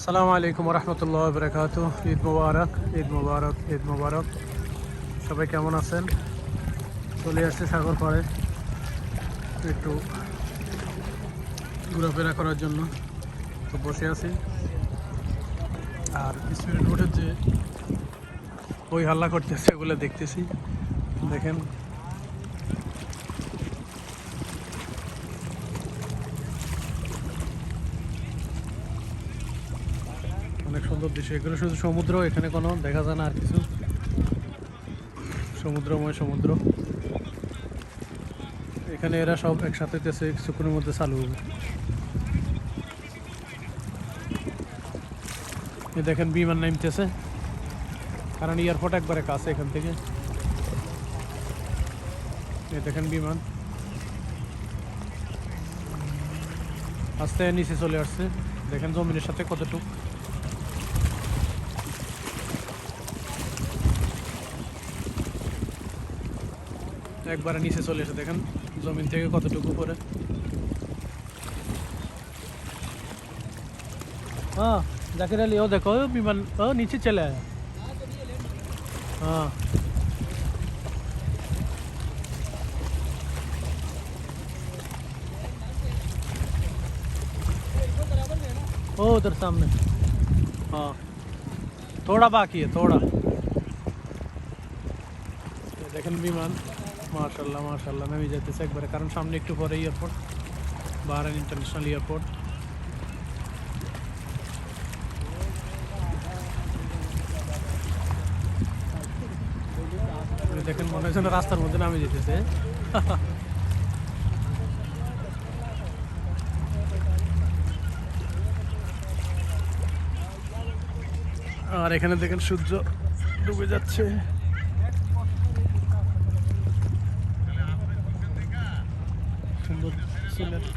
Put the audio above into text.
আসসালামু আলাইকুম রহমতুল্লাহ বরকাত। ঈদ মুবারক, ঈদ মুবারক, ঈদ মুবারক। সবাই কেমন আছেন? চলে আসছে সাগর পাড়ে একটু ঘোরাফেরা করার জন্য। তো বসে আছি আর স্পিরিট বোটের যে ওই হাল্লা করতেছে ওগুলো দেখতেছি। দেখেন অনেক সুন্দর দৃশ্য। এগুলো শুধু সমুদ্র, এখানে কোনো দেখা যায় না আর কিছু। সমুদ্রময় সমুদ্র। এখানে এরা সব একসাথে কিছুক্ষণের মধ্যে চালু হবে। দেখেন বিমান নামতেছে, কারণ এয়ারপোর্ট একবারে কাছে এখান থেকে। দেখেন বিমান আস্তে নিচে চলে আসছে। দেখেন জমিনের সাথে কতটুকু। একবারে নিচে চলে এসে দেখেন জমিন থেকে কতটুকু উপরে। हाँ जाकिर अली, वो देखो विमान वो नीचे चला है। हाँ वो उधर सामने। हाँ थोड़ा बाकी है, थोड़ा। দেখেন বিমান মাশাআল্লাহ মাশাআল্লাহ নেমে যাইতেছে একবারে, কারণ সামনে একটু পরে এয়ারপোর্ট, বাহরাইন ইন্টারন্যাশনাল এয়ারপোর্ট। দেখেন মনে হচ্ছে রাস্তার মধ্যে নামে যেতেছে। আর এখানে দেখেন সূর্য ডুবে যাচ্ছে। সুন্দর সিনারি।